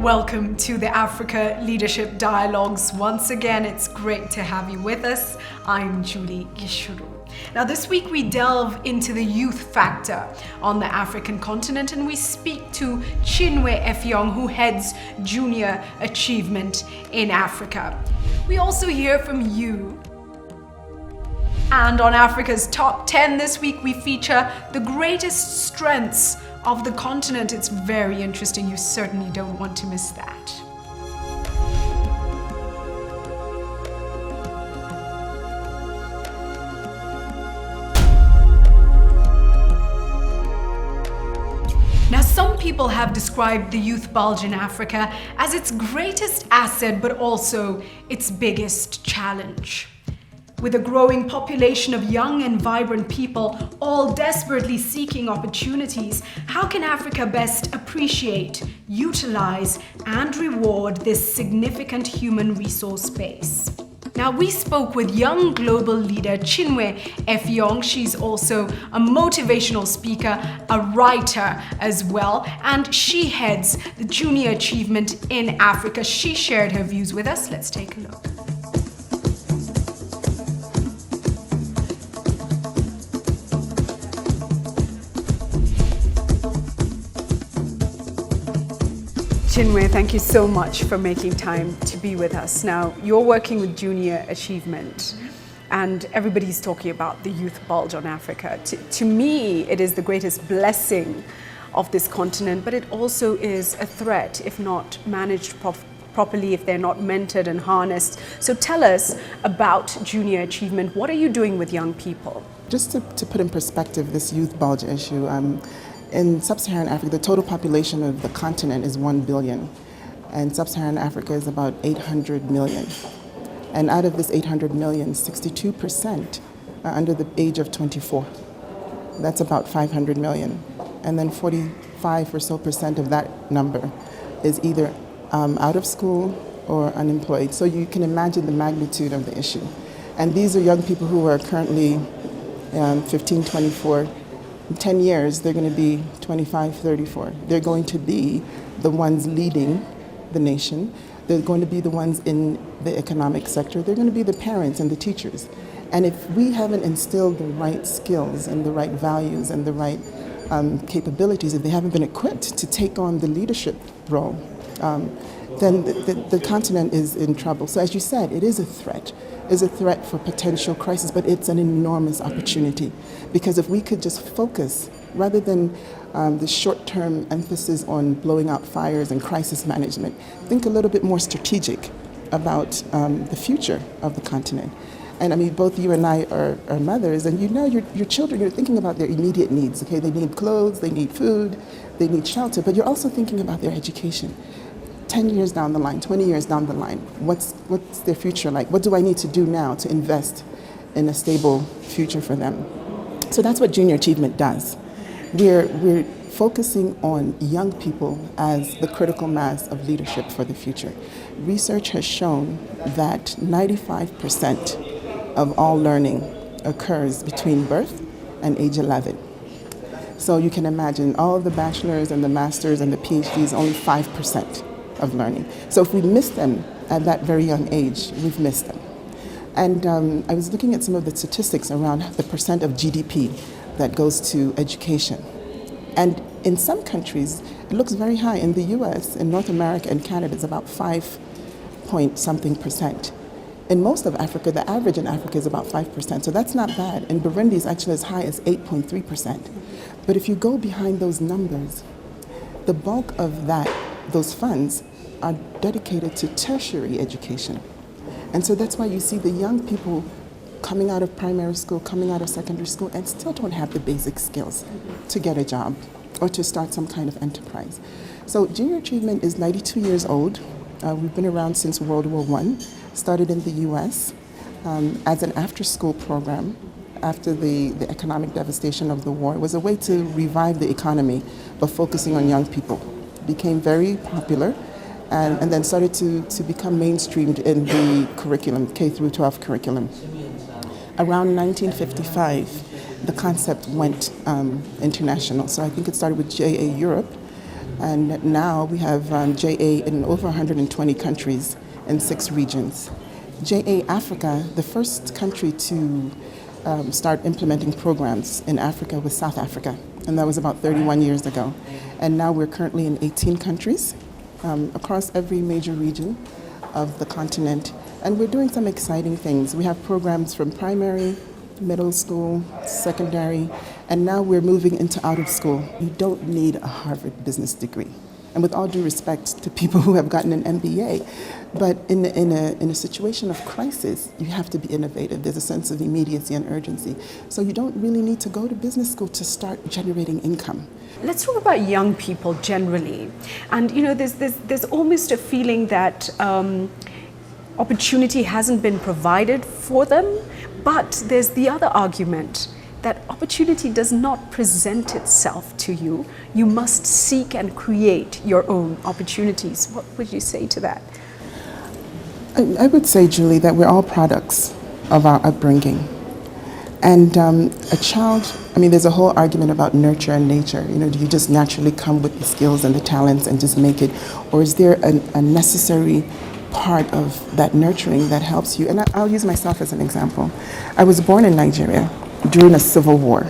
Welcome to the Africa Leadership Dialogues. Once again, it's great to have you with us. I'm Julie Gichuru. Now this week we delve into the youth factor on the African continent and we speak to Chinwe Effiong, who heads Junior Achievement in Africa. We also hear from you. And on Africa's Top 10 this week we feature the greatest strengths of the continent. It's very interesting. You certainly don't want to miss that. Now, some people have described the youth bulge in Africa as its greatest asset, but also its biggest challenge. With a growing population of young and vibrant people, all desperately seeking opportunities, how can Africa best appreciate, utilize, and reward this significant human resource base? Now, we spoke with young global leader Chinwe Effiong. She's also a motivational speaker, a writer as well, and she heads the Junior Achievement in Africa. She shared her views with us. Let's take a look. Chinwe, thank you so much for making time to be with us. Now, you're working with Junior Achievement, and everybody's talking about the youth bulge on Africa. To me, it is the greatest blessing of this continent, but it also is a threat if not managed properly, if they're not mentored and harnessed. So tell us about Junior Achievement. What are you doing with young people? Just to put in perspective this youth bulge issue, in sub-Saharan Africa, the total population of the continent is 1 billion, and sub-Saharan Africa is about 800 million. And out of this 800 million, 62% are under the age of 24. That's about 500 million. And then 45 or so percent of that number is either out of school or unemployed. So you can imagine the magnitude of the issue. And these are young people who are currently 15, 24. In 10 years, they're going to be 25, 34. They're going to be the ones leading the nation. They're going to be the ones in the economic sector. They're going to be the parents and the teachers. And if we haven't instilled the right skills and the right values and the right capabilities, if they haven't been equipped to take on the leadership role, then the continent is in trouble. So as you said, it is a threat. Is a threat for potential crisis, but it's an enormous opportunity. Because if we could just focus, rather than the short-term emphasis on blowing out fires and crisis management, think a little bit more strategic about the future of the continent. And I mean, both you and I are mothers, and you know your children, you're thinking about their immediate needs, okay? They need clothes, they need food, they need shelter, but you're also thinking about their education. 10 years down the line, 20 years down the line, what's their future like? What do I need to do now to invest in a stable future for them? So that's what Junior Achievement does. We're focusing on young people as the critical mass of leadership for the future. Research has shown that 95% of all learning occurs between birth and age 11. So you can imagine all the bachelors and the masters and the PhDs, only 5% of learning. So if we miss them at that very young age, we've missed them. And I was looking at some of the statistics around the percent of GDP that goes to education. And in some countries, it looks very high. In the US, in North America and Canada, it's about 5 point something percent. In most of Africa, the average in Africa is about 5%, so that's not bad. In Burundi, it's actually as high as 8.3%. But if you go behind those numbers, the bulk of those funds are dedicated to tertiary education. And so that's why you see the young people coming out of primary school, coming out of secondary school, and still don't have the basic skills to get a job or to start some kind of enterprise. So Junior Achievement is 92 years old. We've been around since World War I, started in the US as an after-school program after the economic devastation of the war. It was a way to revive the economy by focusing on young people. Became very popular and then started to become mainstreamed in the curriculum, K through 12 curriculum. Around 1955, the concept went international. So I think it started with JA Europe, And now we have JA in over 120 countries in 6 regions. JA Africa, the first country to start implementing programs in Africa was South Africa, and that was about 31 years ago. And now we're currently in 18 countries across every major region of the continent, and we're doing some exciting things. We have programs from primary, middle school, secondary, and now we're moving into out of school. You don't need a Harvard business degree. And with all due respect to people who have gotten an MBA, but in a situation of crisis, you have to be innovative. There's a sense of immediacy and urgency. So you don't really need to go to business school to start generating income. Let's talk about young people generally. And there's almost a feeling that opportunity hasn't been provided for them, but there's the other argument that opportunity does not present itself to you. You must seek and create your own opportunities. What would you say to that? I would say, Julie, that we're all products of our upbringing. And a child, there's a whole argument about nurture and nature. Do you just naturally come with the skills and the talents and just make it? Or is there a necessary part of that nurturing that helps you? And I'll use myself as an example. I was born in Nigeria during a civil war.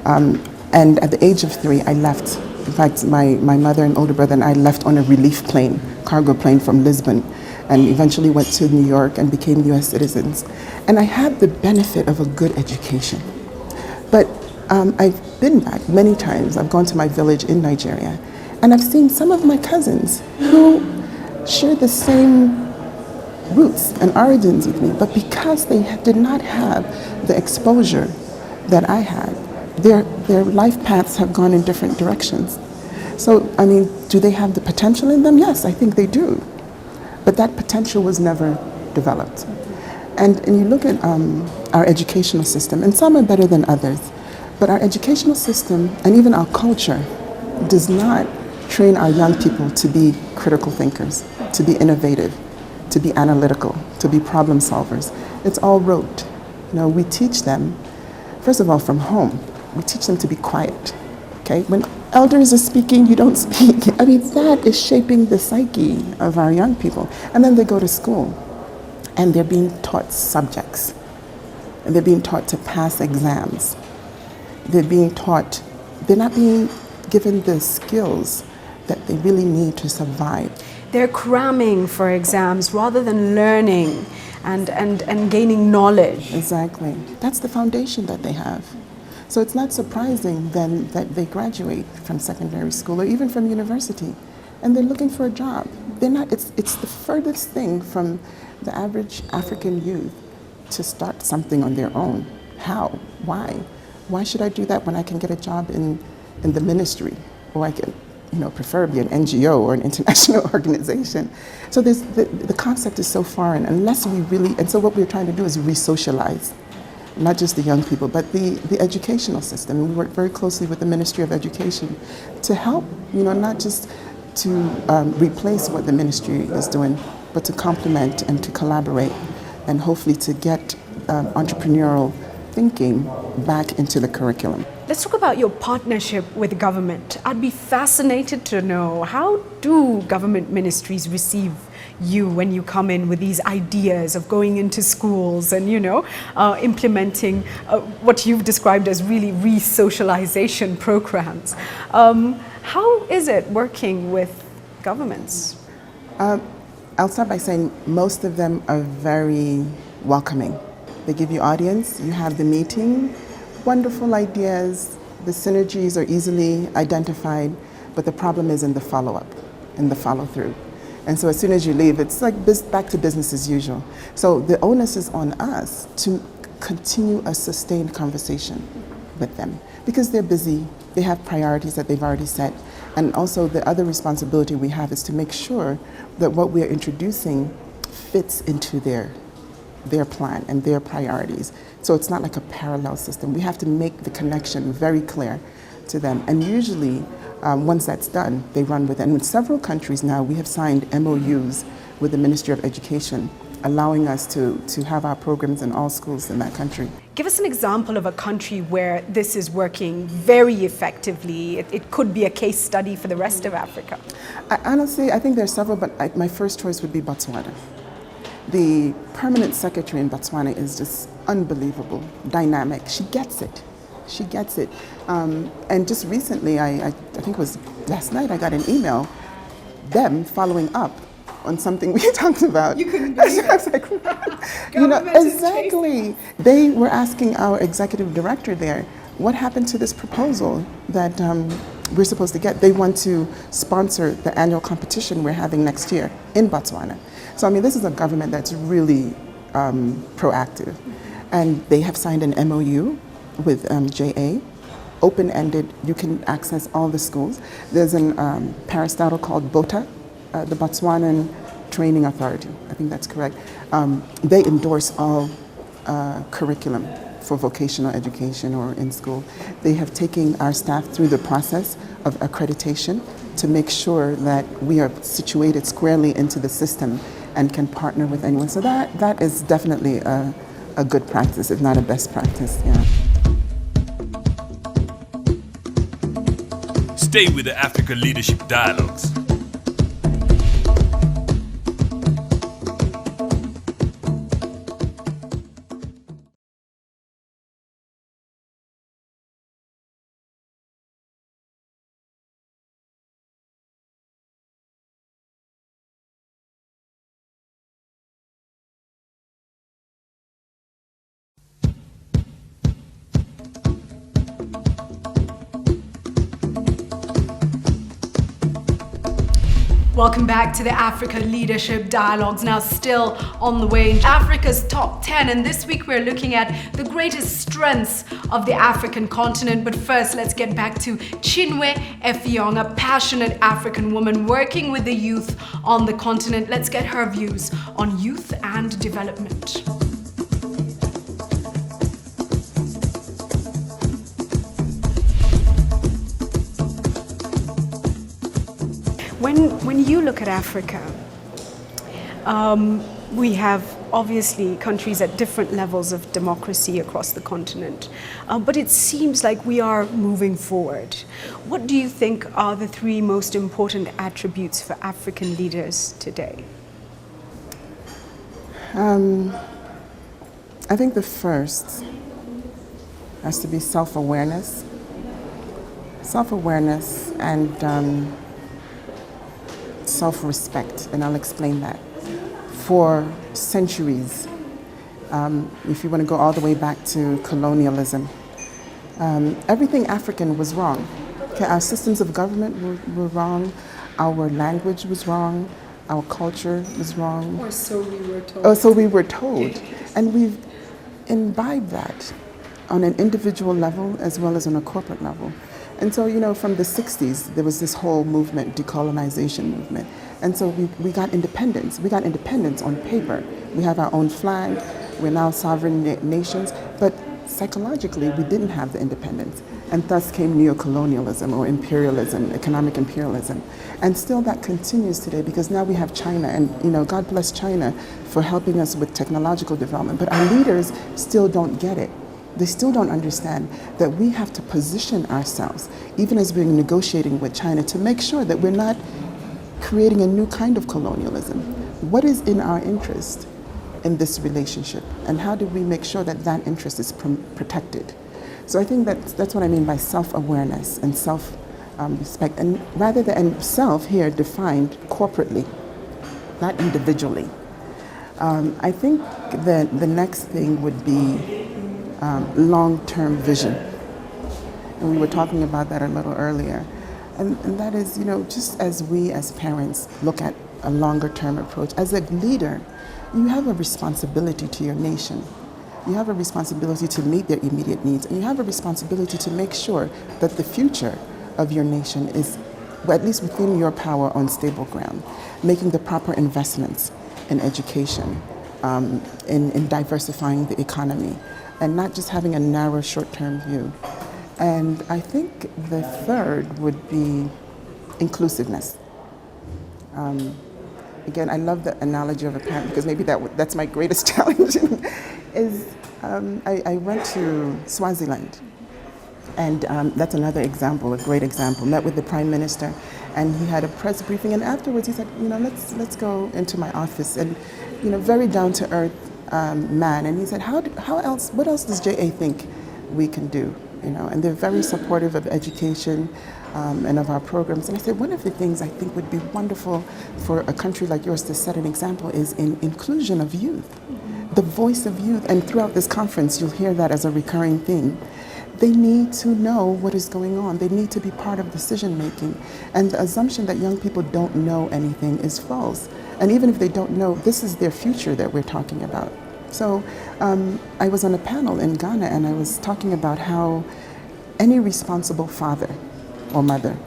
And at the age of 3, I left. In fact, my mother and older brother and I left on a relief plane, cargo plane from Lisbon, and eventually went to New York and became US citizens. And I had the benefit of a good education. But I've been back many times. I've gone to my village in Nigeria, and I've seen some of my cousins who share the same roots and origins with me, but because they did not have the exposure that I had, their life paths have gone in different directions. So, do they have the potential in them? Yes, I think they do. But that potential was never developed. And you look at our educational system, and some are better than others, but our educational system and even our culture does not train our young people to be critical thinkers, to be innovative, to be analytical, to be problem solvers. It's all rote. We teach them, first of all, from home, we teach them to be quiet. Okay? When elders are speaking, you don't speak. That is shaping the psyche of our young people. And then they go to school, and they're being taught subjects, and they're being taught to pass exams. They're not being given the skills that they really need to survive. They're cramming for exams rather than learning and gaining knowledge. Exactly. That's the foundation that they have. So it's not surprising then that they graduate from secondary school or even from university, and they're looking for a job. It's the furthest thing from the average African youth to start something on their own. How? Why? Why should I do that when I can get a job in the ministry, or I can, preferably an NGO or an international organization? So the concept is so foreign unless we really, and so what we're trying to do is re-socialize, not just the young people, but the educational system. And we work very closely with the Ministry of Education to help, not just to replace what the ministry is doing, but to complement and to collaborate, and hopefully to get entrepreneurial thinking back into the curriculum. Let's talk about your partnership with government. I'd be fascinated to know, how do government ministries receive you when you come in with these ideas of going into schools and, implementing what you've described as really re-socialization programs? How is it working with governments? I'll start by saying most of them are very welcoming. They give you audience, you have the meeting, wonderful ideas, the synergies are easily identified, but the problem is in the follow-up, in the follow-through. And so as soon as you leave, it's like back to business as usual. So the onus is on us to continue a sustained conversation with them, because they're busy, they have priorities that they've already set, and also the other responsibility we have is to make sure that what we are introducing fits into their plan and their priorities. So it's not like a parallel system. We have to make the connection very clear to them. And usually, once that's done, they run with it. And in several countries now, we have signed MOUs with the Ministry of Education allowing us to have our programs in all schools in that country. Give us an example of a country where this is working very effectively. It could be a case study for the rest of Africa. Honestly, I think there are several, but my first choice would be Botswana. The permanent secretary in Botswana is just unbelievable, dynamic. She gets it. She gets it. And just recently, I think it was last night, I got an email, them following up on something we talked about. You couldn't believe it. I was like, you know, exactly. They were asking our executive director there, what happened to this proposal that we're supposed to get? They want to sponsor the annual competition we're having next year in Botswana. So, I mean, this is a government that's really proactive. And they have signed an MOU with JA, open-ended. You can access all the schools. There's an parastatal called BOTA, the Botswanan Training Authority. I think that's correct. They endorse all curriculum for vocational education or in school. They have taken our staff through the process of accreditation to make sure that we are situated squarely into the system and can partner with anyone. So that is definitely a good practice, if not a best practice. Yeah. Stay with the Africa Leadership Dialogues. Welcome back to the Africa Leadership Dialogues, now still on the way. Africa's top 10, and this week we're looking at the greatest strengths of the African continent. But first, let's get back to Chinwe Effiong, a passionate African woman working with the youth on the continent. Let's get her views on youth and development. When you look at Africa, we have obviously countries at different levels of democracy across the continent, but it seems like we are moving forward. What do you think are the three most important attributes for African leaders today? I think the first has to be self-awareness. Self-awareness and self-respect, and I'll explain that. For centuries, if you want to go all the way back to colonialism, everything African was wrong. Okay, our systems of government were wrong, our language was wrong, our culture was wrong. Or so we were told. Or so we were told. And we've imbibed that on an individual level as well as on a corporate level. And so, you know, from the 60s, there was this whole movement, decolonization movement. And so we got independence. We got independence on paper. We have our own flag. We're now sovereign nations. But psychologically, we didn't have the independence. And thus came neocolonialism or imperialism, economic imperialism. And still that continues today because now we have China. And, you know, God bless China for helping us with technological development. But our leaders still don't get it. They still don't understand that we have to position ourselves, even as we're negotiating with China, to make sure that we're not creating a new kind of colonialism. What is in our interest in this relationship? And how do we make sure that that interest is protected? So I think that's what I mean by self-awareness and self-respect. And rather than self here defined corporately, not individually. I think that the next thing would be long-term vision. And we were talking about that a little earlier. And that is, you know, just as we as parents look at a longer-term approach, as a leader, you have a responsibility to your nation. You have a responsibility to meet their immediate needs, and you have a responsibility to make sure that the future of your nation is, at least within your power, on stable ground, making the proper investments in education, in diversifying the economy, and not just having a narrow short-term view. And I think the third would be inclusiveness. again, I love the analogy of a parent because maybe that's my greatest challenge, is I went to Swaziland. And that's another example, a great example. Met with the Prime Minister, and he had a press briefing. And afterwards, he said, let's go into my office. And very down to earth man. And he said, what else does JA think we can do? And they're very supportive of education and of our programs. And I said, one of the things I think would be wonderful for a country like yours to set an example is in inclusion of youth, the voice of youth. And throughout this conference, you'll hear that as a recurring theme. They need to know what is going on. They need to be part of decision making. And the assumption that young people don't know anything is false. And even if they don't know, this is their future that we're talking about. So I was on a panel in Ghana, and I was talking about how any responsible father or mother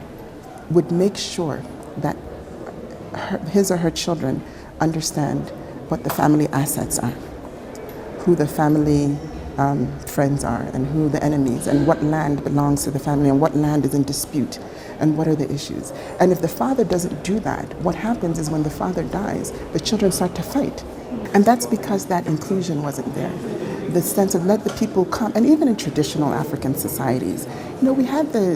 would make sure that his or her children understand what the family assets are, who the family friends are, and who the enemies, and what land belongs to the family, and what land is in dispute, and what are the issues. And if the father doesn't do that, what happens is when the father dies, the children start to fight. And that's because that inclusion wasn't there. The sense of let the people come, and even in traditional African societies, we had the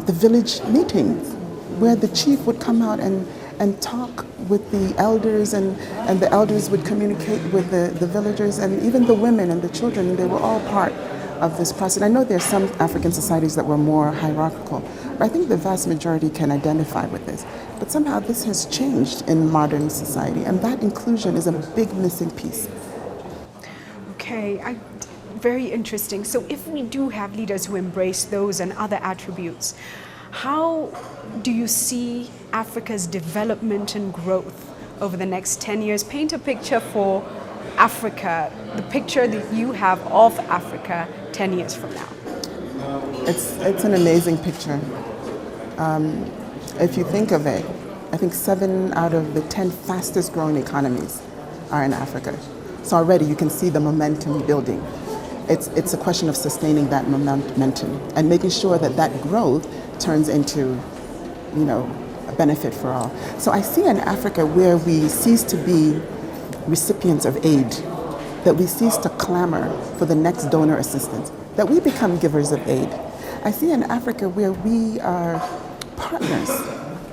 village meetings where the chief would come out and talk with the elders, and the elders would communicate with the villagers, and even the women and the children, and they were all part of this process. I know there are some African societies that were more hierarchical, but I think the vast majority can identify with this. But somehow this has changed in modern society, and that inclusion is a big missing piece. Okay, very interesting. So if we do have leaders who embrace those and other attributes, how do you see Africa's development and growth over the next 10 years? Paint a picture for Africa, the picture that you have of Africa 10 years from now. It's an amazing picture. If you think of it, I think 7 out of the 10 fastest growing economies are in Africa. So already you can see the momentum building. It's a question of sustaining that momentum and making sure that that growth turns into, a benefit for all. So I see an Africa where we cease to be recipients of aid, that we cease to clamor for the next donor assistance, that we become givers of aid. I see an Africa where we are partners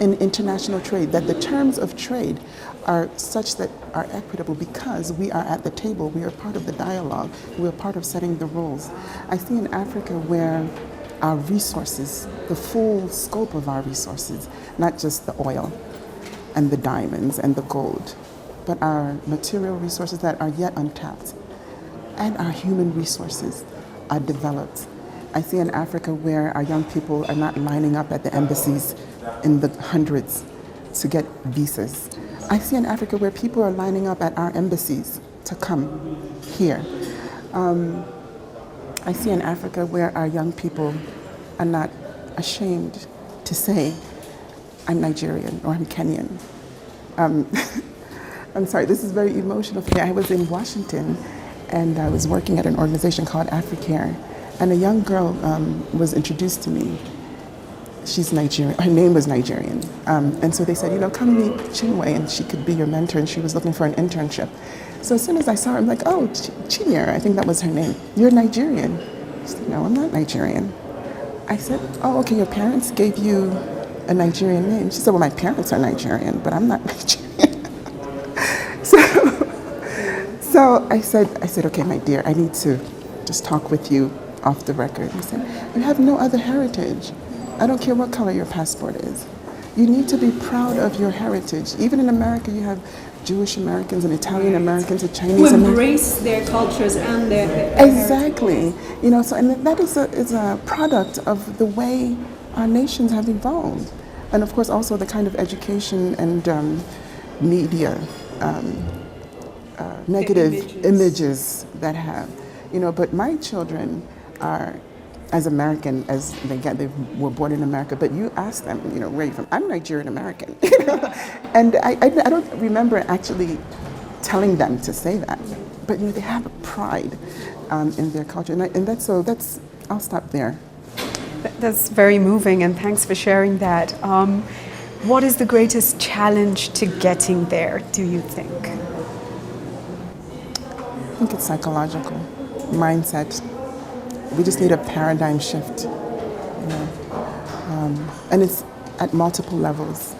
in international trade, that the terms of trade are such that are equitable because we are at the table, we are part of the dialogue, we are part of setting the rules. I see an Africa where our resources, the full scope of our resources, not just the oil and the diamonds and the gold, but our material resources that are yet untapped, and our human resources are developed. I see an Africa where our young people are not lining up at the embassies in the hundreds to get visas. I see an Africa where people are lining up at our embassies to come here. I see an Africa where our young people are not ashamed to say, I'm Nigerian or I'm Kenyan. I'm sorry, this is very emotional for me. I was in Washington and I was working at an organization called AfriCare, and a young girl was introduced to me. She's Nigerian, her name was Nigerian. And so they said, come meet Chinwe and she could be your mentor, and she was looking for an internship. So as soon as I saw her, I'm like, oh, Chinwe, I think that was her name. You're Nigerian. She said, no, I'm not Nigerian. I said, oh, okay, your parents gave you a Nigerian name. She said, well, my parents are Nigerian, but I'm not Nigerian. So I said, okay, my dear, I need to just talk with you off the record. He said, you have no other heritage. I don't care what color your passport is. You need to be proud of your heritage. Even in America, you have Jewish Americans and Italian Americans and Chinese Americans. Who embrace their cultures and their exactly. So and that is a product of the way our nations have evolved, and of course also the kind of education and media negative images that have. But my children are as American as they get. They were born in America, but you ask them, where are you from? I'm Nigerian American. And I don't remember actually telling them to say that, but they have a pride in their culture, and that's I'll stop there. That's very moving, and thanks for sharing that. What is the greatest challenge to getting there, do you think? I think it's psychological, mindset. We just need a paradigm shift, you know, and it's at multiple levels.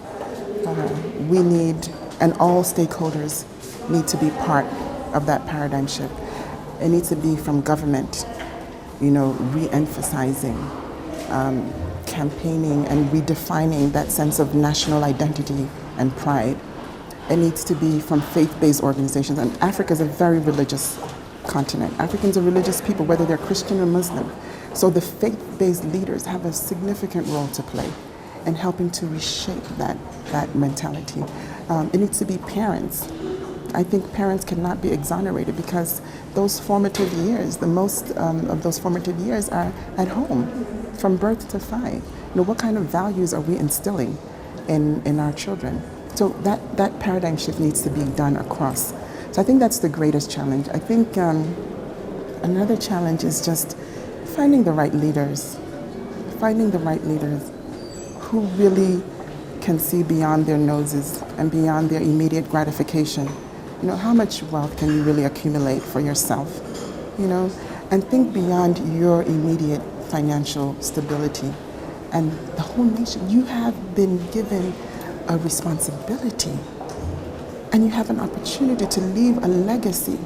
We need, and all stakeholders need to be part of that paradigm shift. It needs to be from government, you know, re-emphasizing, campaigning and redefining that sense of national identity and pride. It needs to be from faith-based organizations. And Africa is a very religious continent. Africans are religious people, whether they're Christian or Muslim. So the faith-based leaders have a significant role to play in helping to reshape that mentality. It needs to be parents. I think parents cannot be exonerated because those formative years, the most of those formative years are at home, from birth to 5. You know, what kind of values are we instilling in our children? So that paradigm shift needs to be done across. So I think that's the greatest challenge. I think another challenge is just finding the right leaders who really can see beyond their noses and beyond their immediate gratification. You know, how much wealth can you really accumulate for yourself, you know, and think beyond your immediate financial stability. And the whole nation, you have been given a responsibility and you have an opportunity to leave a legacy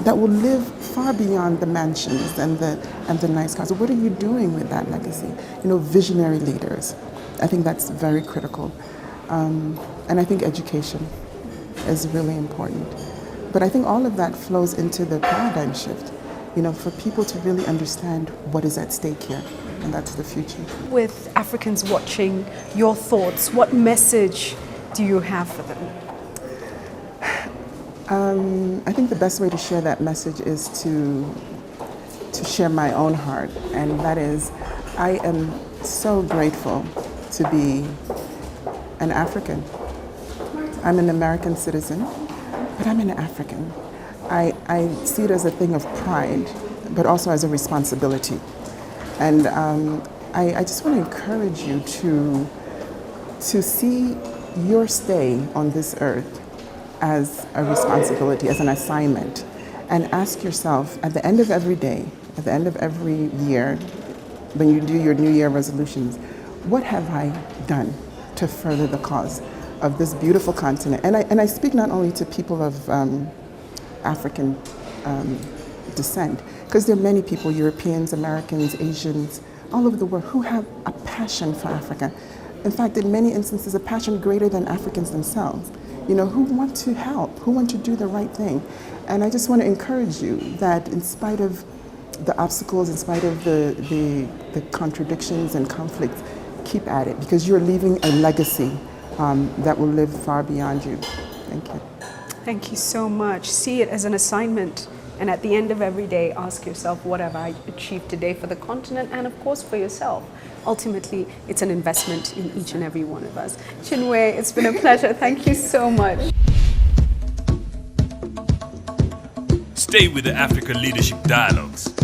that will live far beyond the mansions and the nice cars. So what are you doing with that legacy? You know, visionary leaders. I think that's very critical. And I think education is really important. But I think all of that flows into the paradigm shift, you know, for people to really understand what is at stake here, and that's the future. With Africans watching, your thoughts, what message do you have for them? I think the best way to share that message is to share my own heart, and that is, I am so grateful to be an African. I'm an American citizen, but I'm an African. I see it as a thing of pride, but also as a responsibility. And I just want to encourage you to see your stay on this earth as a responsibility, as an assignment, and ask yourself at the end of every day, at the end of every year, when you do your New Year resolutions, what have I done to further the cause of this beautiful continent? And I speak not only to people of African descent, because there are many people, Europeans, Americans, Asians, all over the world, who have a passion for Africa. In fact, in many instances, a passion greater than Africans themselves, you know, who want to help, who want to do the right thing. And I just want to encourage you that in spite of the obstacles, in spite of the contradictions and conflicts, keep at it, because you're leaving a legacy that will live far beyond you. Thank you. Thank you so much. See it as an assignment. And at the end of every day, ask yourself, what have I achieved today for the continent and, of course, for yourself? Ultimately, it's an investment in each and every one of us. Chinwe, it's been a pleasure. Thank you so much. Stay with the Africa Leadership Dialogues.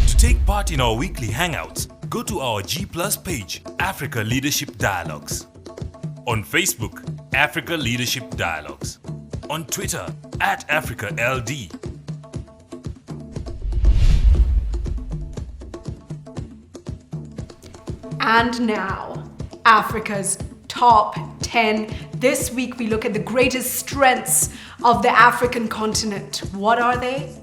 To take part in our weekly hangouts, go to our G+ page, Africa Leadership Dialogues. On Facebook, Africa Leadership Dialogues. On Twitter, @AfricaLD. And now, Africa's top 10. This week we look at the greatest strengths of the African continent. What are they?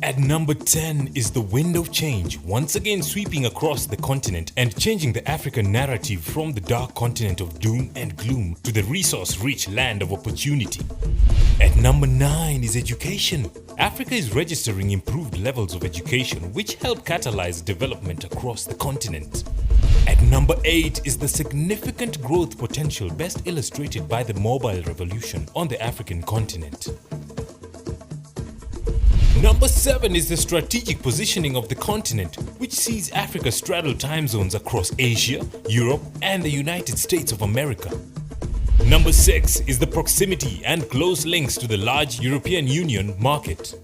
At number 10 is the wind of change, once again sweeping across the continent and changing the African narrative from the dark continent of doom and gloom to the resource-rich land of opportunity. At number 9 is education. Africa is registering improved levels of education which help catalyze development across the continent. At number 8 is the significant growth potential best illustrated by the mobile revolution on the African continent. Number 7 is the strategic positioning of the continent, which sees Africa straddle time zones across Asia, Europe, and the United States of America. Number 6 is the proximity and close links to the large European Union market.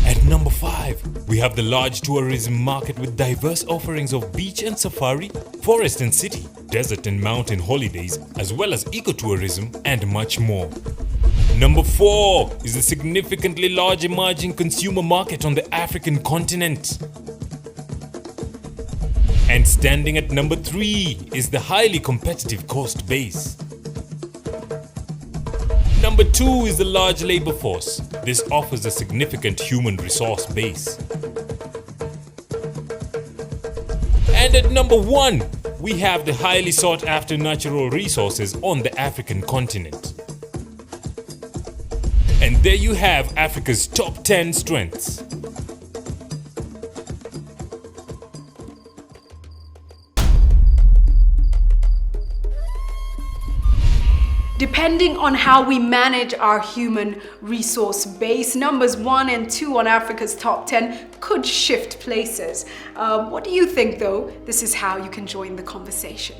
At number 5, we have the large tourism market with diverse offerings of beach and safari, forest and city, desert and mountain holidays, as well as ecotourism and much more. Number 4 is the significantly large emerging consumer market on the African continent. And standing at number 3 is the highly competitive cost base. Number 2 is the large labor force. This offers a significant human resource base. And at number 1, we have the highly sought after natural resources on the African continent. And there you have Africa's top 10 strengths. Depending on how we manage our human resource base, numbers 1 and 2 on Africa's top 10 could shift places. What do you think though? This is how you can join the conversation.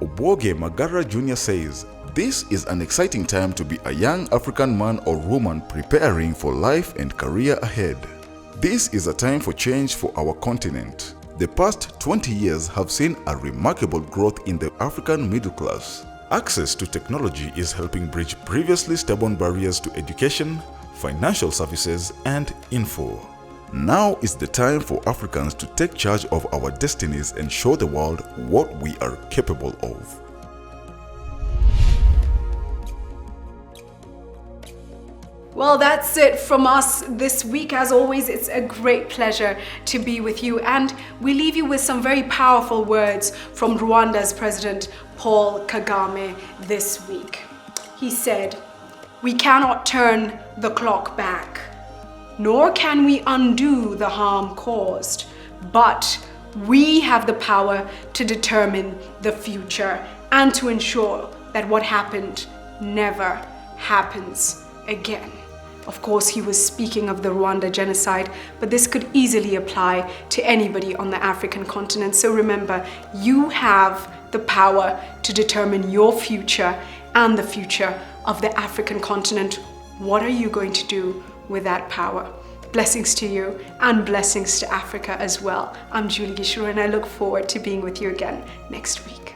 Oboge Magara Jr. says, "This is an exciting time to be a young African man or woman preparing for life and career ahead. This is a time for change for our continent. The past 20 years have seen a remarkable growth in the African middle class. Access to technology is helping bridge previously stubborn barriers to education, financial services, and info. Now is the time for Africans to take charge of our destinies and show the world what we are capable of." Well, that's it from us this week. As always, it's a great pleasure to be with you. And we leave you with some very powerful words from Rwanda's President Paul Kagame this week. He said, "We cannot turn the clock back, nor can we undo the harm caused, but we have the power to determine the future and to ensure that what happened never happens again." Of course, he was speaking of the Rwanda genocide, but this could easily apply to anybody on the African continent. So remember, you have the power to determine your future and the future of the African continent. What are you going to do with that power? Blessings to you and blessings to Africa as well. I'm Julie Gichuru and I look forward to being with you again next week.